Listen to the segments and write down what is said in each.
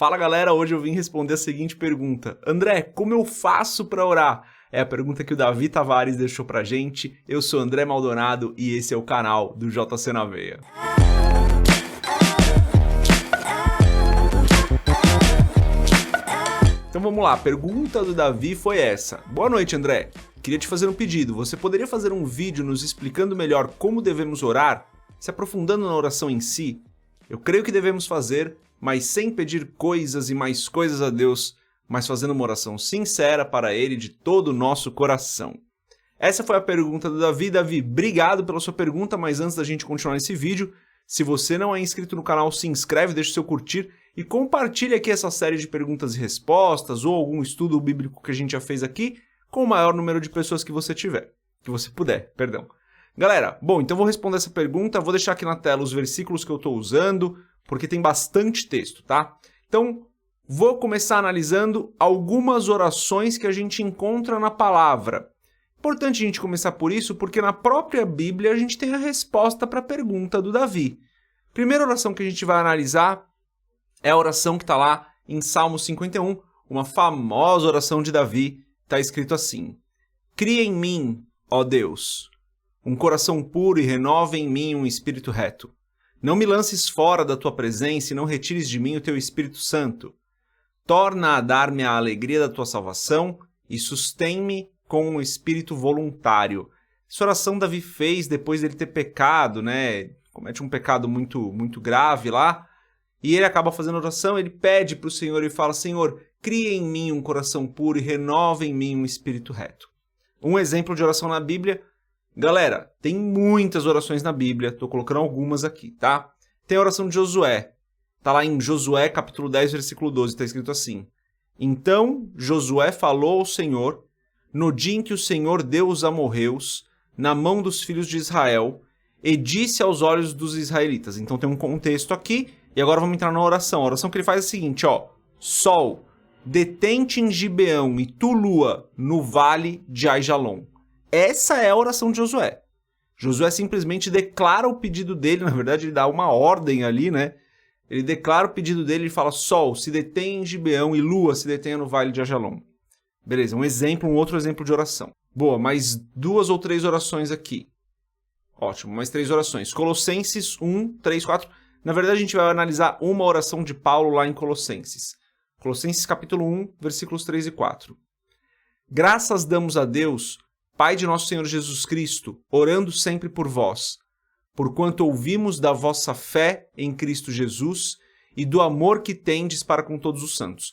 Fala galera, hoje eu vim responder a seguinte pergunta. André, como eu faço para orar? É a pergunta que o Davi Tavares deixou pra gente. Eu sou André Maldonado e esse é o canal do JC na Veia. Então vamos lá, a pergunta do Davi foi essa. Boa noite, André. Queria te fazer um pedido. Você poderia fazer um vídeo nos explicando melhor como devemos orar, se aprofundando na oração em si? Eu creio que devemos fazer, mas sem pedir coisas e mais coisas a Deus, mas fazendo uma oração sincera para Ele de todo o nosso coração. Essa foi a pergunta do Davi. Davi, obrigado pela sua pergunta, mas antes da gente continuar esse vídeo, se você não é inscrito no canal, se inscreve, deixa o seu curtir e compartilha aqui essa série de perguntas e respostas ou algum estudo bíblico que a gente já fez aqui com o maior número de pessoas que você puder. Galera, bom, então vou responder essa pergunta, vou deixar aqui na tela os versículos que eu estou usando, porque tem bastante texto, tá? Então, vou começar analisando algumas orações que a gente encontra na palavra. Importante a gente começar por isso, porque na própria Bíblia a gente tem a resposta para a pergunta do Davi. Primeira oração que a gente vai analisar é a oração que está lá em Salmo 51, uma famosa oração de Davi, está escrito assim: Cria em mim, ó Deus, um coração puro e renova em mim um espírito reto. Não me lances fora da tua presença e não retires de mim o teu Espírito Santo. Torna a dar-me a alegria da tua salvação e sustém-me com um espírito voluntário. Essa oração Davi fez depois dele ter pecado, né? Comete um pecado muito grave lá. E ele acaba fazendo oração, ele pede para o Senhor e fala: Senhor, cria em mim um coração puro e renova em mim um espírito reto. Um exemplo de oração na Bíblia. Galera, tem muitas orações na Bíblia, estou colocando algumas aqui, tá? Tem a oração de Josué, está lá em Josué capítulo 10, versículo 12, está escrito assim: Então Josué falou ao Senhor, no dia em que o Senhor deu os amorreus na mão dos filhos de Israel, e disse aos olhos dos israelitas. Então tem um contexto aqui, e agora vamos entrar na oração. A oração que ele faz é a seguinte, ó: Sol, detente em Gibeão, e tu, lua, no vale de Aijalon. Essa é a oração de Josué. Josué simplesmente declara o pedido dele, na verdade ele dá uma ordem ali, né? Ele declara o pedido dele e fala: Sol, se detém em Gibeão e lua se detenha no vale de Aijalon. Beleza, um outro exemplo de oração. Boa, mais 2 ou 3 orações aqui. Ótimo, mais 3 orações. Colossenses 1, 3, 4. Na verdade a gente vai analisar uma oração de Paulo lá em Colossenses. Colossenses capítulo 1, versículos 3 e 4. Graças damos a Deus, Pai de nosso Senhor Jesus Cristo, orando sempre por vós, porquanto ouvimos da vossa fé em Cristo Jesus e do amor que tendes para com todos os santos.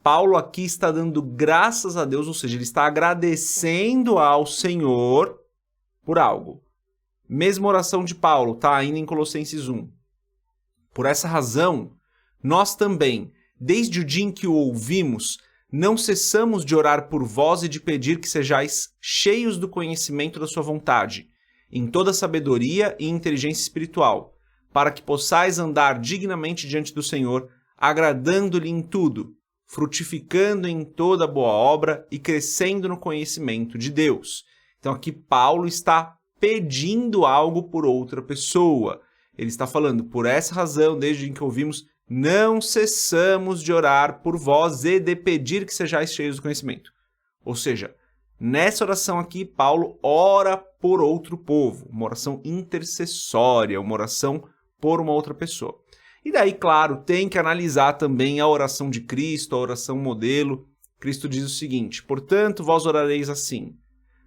Paulo aqui está dando graças a Deus, ou seja, ele está agradecendo ao Senhor por algo. Mesma oração de Paulo, tá ainda em Colossenses 1. Por essa razão, nós também, desde o dia em que o ouvimos, não cessamos de orar por vós e de pedir que sejais cheios do conhecimento da sua vontade, em toda sabedoria e inteligência espiritual, para que possais andar dignamente diante do Senhor, agradando-lhe em tudo, frutificando em toda boa obra e crescendo no conhecimento de Deus. Então aqui Paulo está pedindo algo por outra pessoa. Ele está falando: por essa razão, desde que ouvimos, não cessamos de orar por vós e de pedir que sejais cheios do conhecimento. Ou seja, nessa oração aqui, Paulo ora por outro povo, uma oração intercessória, uma oração por uma outra pessoa. E daí, claro, tem que analisar também a oração de Cristo, a oração modelo. Cristo diz o seguinte: portanto, vós orareis assim: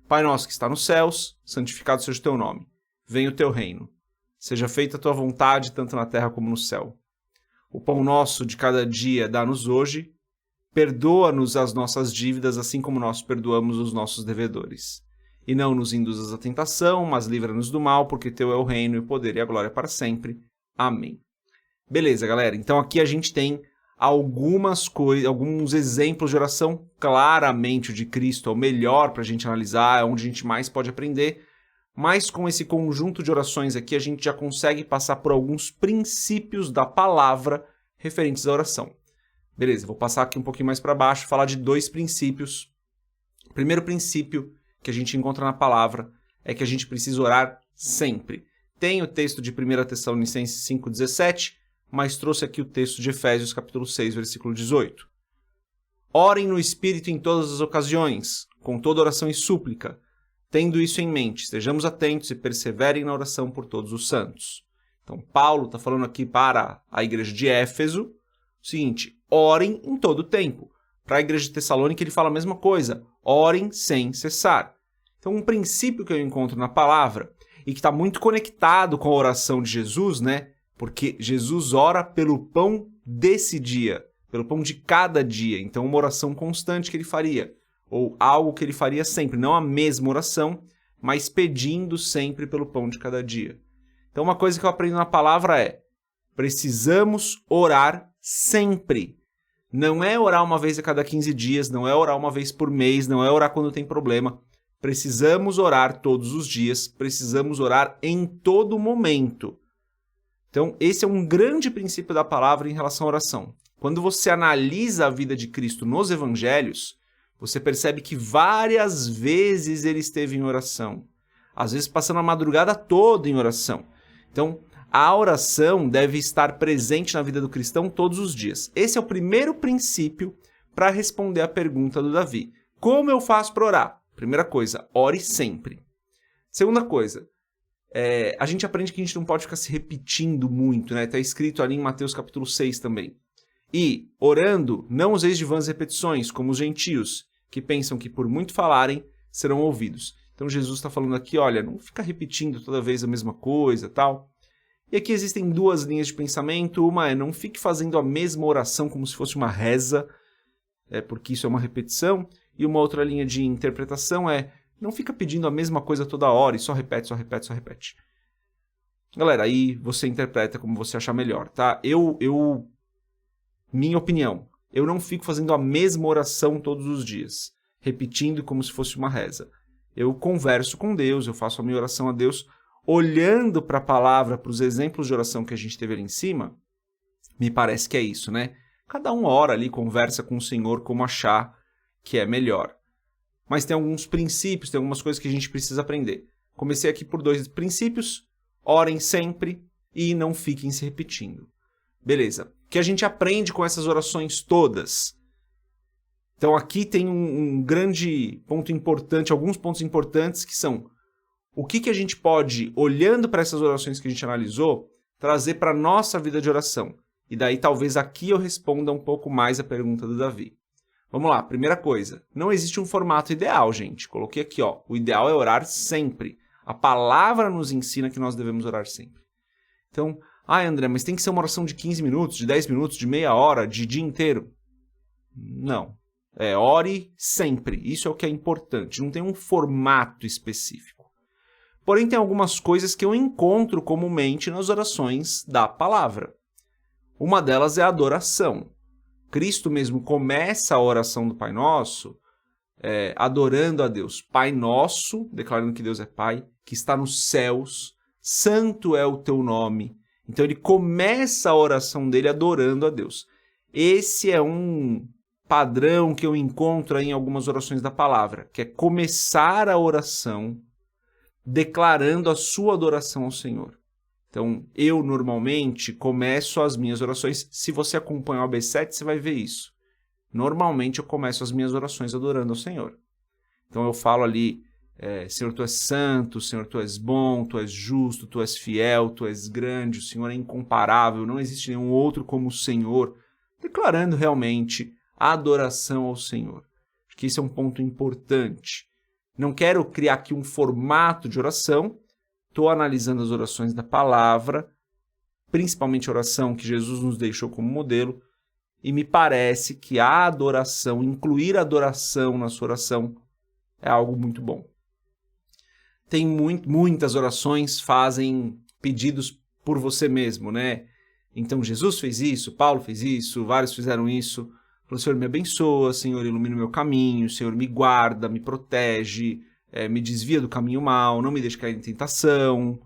Pai nosso que está nos céus, santificado seja o teu nome. Venha o teu reino. Seja feita a tua vontade, tanto na terra como no céu. O pão nosso de cada dia dá-nos hoje. Perdoa-nos as nossas dívidas, assim como nós perdoamos os nossos devedores. E não nos induzas à tentação, mas livra-nos do mal, porque teu é o reino, e o poder e a glória para sempre. Amém. Beleza, galera. Então aqui a gente tem alguns exemplos de oração. Claramente o de Cristo é o melhor para a gente analisar, é onde a gente mais pode aprender. Mas com esse conjunto de orações aqui, a gente já consegue passar por alguns princípios da palavra referentes à oração. Beleza, vou passar aqui um pouquinho mais para baixo, falar de 2 princípios. O primeiro princípio que a gente encontra na palavra é que a gente precisa orar sempre. Tem o texto de 1 Tessalonicenses 5,17, mas trouxe aqui o texto de Efésios capítulo 6, versículo 18. Orem no Espírito em todas as ocasiões, com toda oração e súplica. Tendo isso em mente, estejamos atentos e perseverem na oração por todos os santos. Então, Paulo está falando aqui para a igreja de Éfeso o seguinte: orem em todo o tempo. Para a igreja de Tessalônica ele fala a mesma coisa: orem sem cessar. Então, um princípio que eu encontro na palavra e que está muito conectado com a oração de Jesus, né? Porque Jesus ora pelo pão desse dia, pelo pão de cada dia. Então, uma oração constante que ele faria, ou algo que ele faria sempre, não a mesma oração, mas pedindo sempre pelo pão de cada dia. Então, uma coisa que eu aprendo na palavra é: precisamos orar sempre. Não é orar uma vez a cada 15 dias, não é orar uma vez por mês, não é orar quando tem problema. Precisamos orar todos os dias, precisamos orar em todo momento. Então, esse é um grande princípio da palavra em relação à oração. Quando você analisa a vida de Cristo nos evangelhos, você percebe que várias vezes ele esteve em oração. Às vezes passando a madrugada toda em oração. Então, a oração deve estar presente na vida do cristão todos os dias. Esse é o primeiro princípio para responder à pergunta do Davi. Como eu faço para orar? Primeira coisa, ore sempre. Segunda coisa, a gente aprende que a gente não pode ficar se repetindo muito, né? Está escrito ali em Mateus capítulo 6 também. E, orando, não useis de vãs repetições, como os gentios, que pensam que por muito falarem, serão ouvidos. Então Jesus está falando aqui, olha, não fica repetindo toda vez a mesma coisa, tal. E aqui existem duas linhas de pensamento. Uma é: não fique fazendo a mesma oração como se fosse uma reza, porque isso é uma repetição. E uma outra linha de interpretação é: não fica pedindo a mesma coisa toda hora e só repete, só repete, só repete. Galera, aí você interpreta como você achar melhor, tá? Minha opinião, eu não fico fazendo a mesma oração todos os dias, repetindo como se fosse uma reza. Eu converso com Deus, eu faço a minha oração a Deus, olhando para a palavra, para os exemplos de oração que a gente teve ali em cima. Me parece que é isso, né? Cada um ora ali, conversa com o Senhor como achar que é melhor. Mas tem alguns princípios, tem algumas coisas que a gente precisa aprender. Comecei aqui por 2 princípios: orem sempre e não fiquem se repetindo. Beleza. O que a gente aprende com essas orações todas? Então aqui tem um grande ponto importante, alguns pontos importantes que são: o que a gente pode, olhando para essas orações que a gente analisou, trazer para a nossa vida de oração. E daí talvez aqui eu responda um pouco mais a pergunta do Davi. Vamos lá, primeira coisa, não existe um formato ideal, gente. Coloquei aqui, ó, o ideal é orar sempre. A palavra nos ensina que nós devemos orar sempre. Então, André, mas tem que ser uma oração de 15 minutos, de 10 minutos, de meia hora, de dia inteiro? Não. Ore sempre. Isso é o que é importante. Não tem um formato específico. Porém, tem algumas coisas que eu encontro comumente nas orações da palavra. Uma delas é a adoração. Cristo mesmo começa a oração do Pai Nosso adorando a Deus. Pai Nosso, declarando que Deus é Pai, que está nos céus, santo é o teu nome. Então ele começa a oração dele adorando a Deus. Esse é um padrão que eu encontro em algumas orações da palavra, que é começar a oração declarando a sua adoração ao Senhor. Então, eu normalmente começo as minhas orações, se você acompanha o AB7, você vai ver isso. Normalmente eu começo as minhas orações adorando ao Senhor. Então eu falo ali, Senhor, Tu és santo, Senhor, Tu és bom, Tu és justo, Tu és fiel, Tu és grande, o Senhor é incomparável, não existe nenhum outro como o Senhor, declarando realmente a adoração ao Senhor. Acho que esse é um ponto importante. Não quero criar aqui um formato de oração, estou analisando as orações da palavra, principalmente a oração que Jesus nos deixou como modelo, e me parece que a adoração, incluir a adoração na sua oração, é algo muito bom. Tem muitas orações fazem pedidos por você mesmo, né? Então Jesus fez isso, Paulo fez isso, vários fizeram isso. Falou: Senhor, me abençoa, Senhor, ilumina o meu caminho, Senhor, me guarda, me protege, me desvia do caminho mau, não me deixe cair em tentação.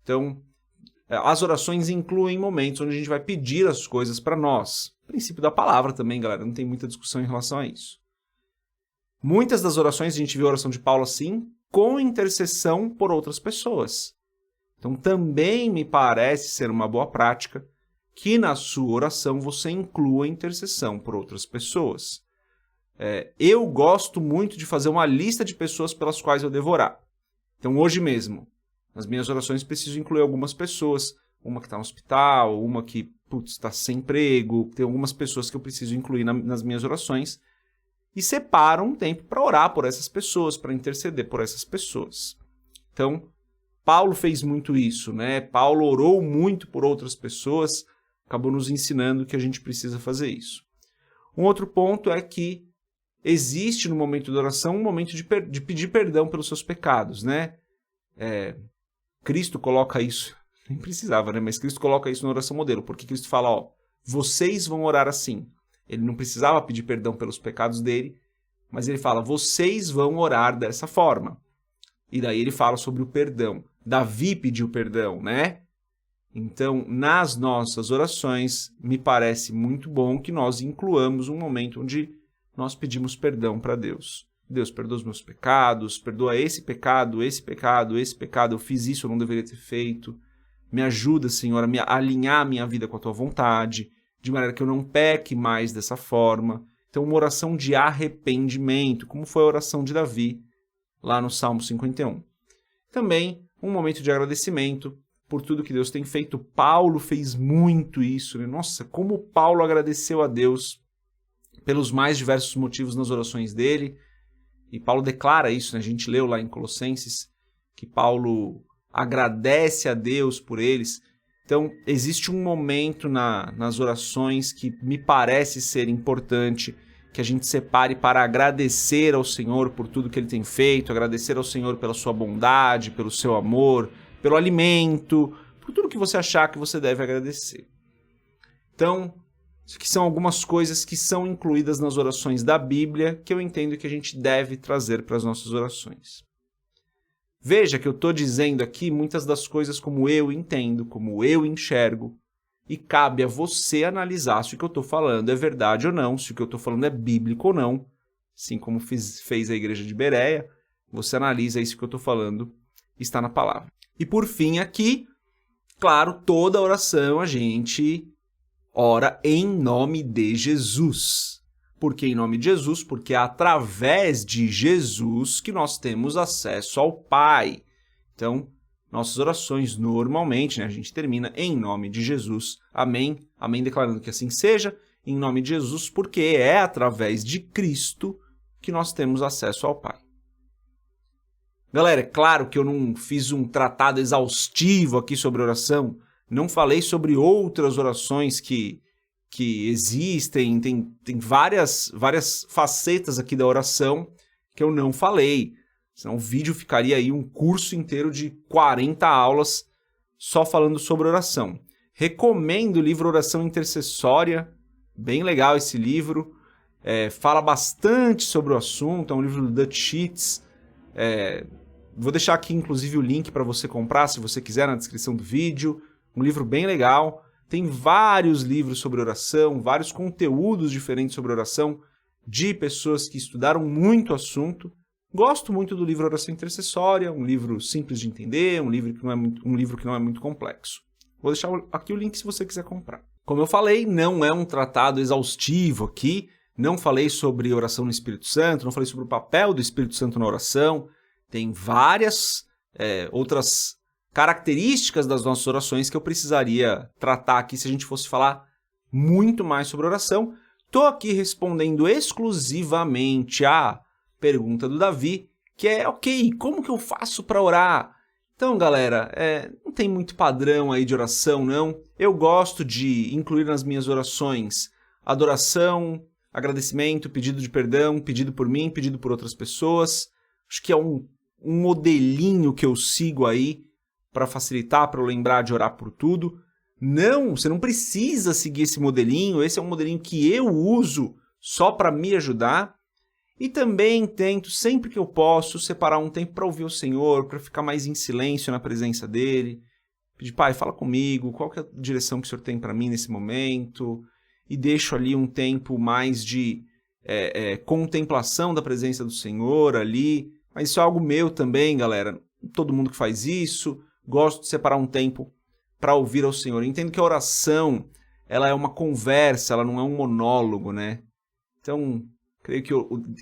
Então, as orações incluem momentos onde a gente vai pedir as coisas para nós. O princípio da palavra também, galera, não tem muita discussão em relação a isso. Muitas das orações, a gente viu a oração de Paulo assim, com intercessão por outras pessoas. Então, também me parece ser uma boa prática que na sua oração você inclua a intercessão por outras pessoas. Eu gosto muito de fazer uma lista de pessoas pelas quais eu devo orar. Então, hoje mesmo, nas minhas orações, preciso incluir algumas pessoas. Uma que está no hospital, uma que está sem emprego. Tem algumas pessoas que eu preciso incluir nas minhas orações. E separo um tempo para orar por essas pessoas, para interceder por essas pessoas. Então, Paulo fez muito isso, né? Paulo orou muito por outras pessoas, acabou nos ensinando que a gente precisa fazer isso. Um outro ponto é que existe no momento da oração um momento de pedir perdão pelos seus pecados, né? Cristo coloca isso, nem precisava, né? Mas Cristo coloca isso na oração modelo, porque Cristo fala, vocês vão orar assim. Ele não precisava pedir perdão pelos pecados dele, mas ele fala, vocês vão orar dessa forma. E daí ele fala sobre o perdão. Davi pediu perdão, né? Então, nas nossas orações, me parece muito bom que nós incluamos um momento onde nós pedimos perdão para Deus. Deus, perdoa os meus pecados, perdoa esse pecado, eu fiz isso, eu não deveria ter feito. Me ajuda, Senhor, a alinhar a minha vida com a tua vontade, de maneira que eu não peque mais dessa forma. Então, uma oração de arrependimento, como foi a oração de Davi, lá no Salmo 51. Também, um momento de agradecimento por tudo que Deus tem feito. Paulo fez muito isso, né? Nossa, como Paulo agradeceu a Deus pelos mais diversos motivos nas orações dele. E Paulo declara isso, né? A gente leu lá em Colossenses, que Paulo agradece a Deus por eles. Então, existe um momento nas orações que me parece ser importante que a gente separe para agradecer ao Senhor por tudo que Ele tem feito, agradecer ao Senhor pela sua bondade, pelo seu amor, pelo alimento, por tudo que você achar que você deve agradecer. Então, isso aqui são algumas coisas que são incluídas nas orações da Bíblia que eu entendo que a gente deve trazer para as nossas orações. Veja que eu estou dizendo aqui muitas das coisas como eu entendo, como eu enxergo, e cabe a você analisar se o que eu estou falando é verdade ou não, se o que eu estou falando é bíblico ou não, assim como fez a igreja de Bereia, você analisa aí se o que eu estou falando está na palavra. E por fim aqui, claro, toda oração a gente ora em nome de Jesus. Por que em nome de Jesus? Porque é através de Jesus que nós temos acesso ao Pai. Então, nossas orações normalmente, né, a gente termina em nome de Jesus. Amém. Amém, declarando que assim seja, em nome de Jesus, porque é através de Cristo que nós temos acesso ao Pai. Galera, é claro que eu não fiz um tratado exaustivo aqui sobre oração, não falei sobre outras orações que existem, tem várias facetas aqui da oração que eu não falei. Senão o vídeo ficaria aí um curso inteiro de 40 aulas só falando sobre oração. Recomendo o livro Oração Intercessória, bem legal esse livro. Fala bastante sobre o assunto, é um livro do Dutch Sheets. Vou deixar aqui inclusive o link para você comprar, se você quiser, na descrição do vídeo. Um livro bem legal. Tem vários livros sobre oração, vários conteúdos diferentes sobre oração, de pessoas que estudaram muito o assunto. Gosto muito do livro Oração Intercessória, um livro simples de entender, um livro que não é muito complexo. Vou deixar aqui o link se você quiser comprar. Como eu falei, não é um tratado exaustivo aqui, não falei sobre oração no Espírito Santo, não falei sobre o papel do Espírito Santo na oração. Tem várias outras características das nossas orações que eu precisaria tratar aqui se a gente fosse falar muito mais sobre oração. Estou aqui respondendo exclusivamente a pergunta do Davi, que é, ok, como que eu faço para orar? Então, galera, não tem muito padrão aí de oração, não. Eu gosto de incluir nas minhas orações adoração, agradecimento, pedido de perdão, pedido por mim, pedido por outras pessoas. Acho que é um modelinho que eu sigo aí para facilitar, para eu lembrar de orar por tudo. Não, você não precisa seguir esse modelinho. Esse é um modelinho que eu uso só para me ajudar. E também tento, sempre que eu posso, separar um tempo para ouvir o Senhor, para ficar mais em silêncio na presença dEle. Pedir, Pai, fala comigo, qual que é a direção que o Senhor tem para mim nesse momento? E deixo ali um tempo mais de contemplação da presença do Senhor ali. Mas isso é algo meu também, galera. Todo mundo que faz isso. Gosto de separar um tempo para ouvir ao Senhor. Eu entendo que a oração, ela é uma conversa, ela não é um monólogo, né? Então, creio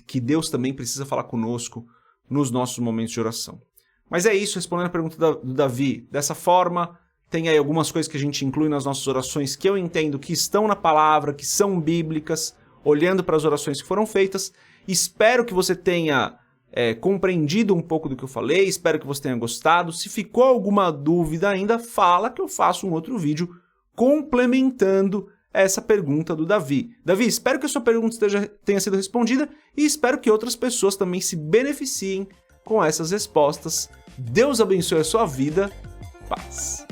que Deus também precisa falar conosco nos nossos momentos de oração. Mas é isso, respondendo a pergunta do Davi. Dessa forma, tem aí algumas coisas que a gente inclui nas nossas orações que eu entendo que estão na palavra, que são bíblicas, olhando para as orações que foram feitas. Espero que você tenha compreendido um pouco do que eu falei, espero que você tenha gostado. Se ficou alguma dúvida ainda, fala que eu faço um outro vídeo complementando essa pergunta do Davi. Davi, espero que a sua pergunta tenha sido respondida e espero que outras pessoas também se beneficiem com essas respostas. Deus abençoe a sua vida. Paz.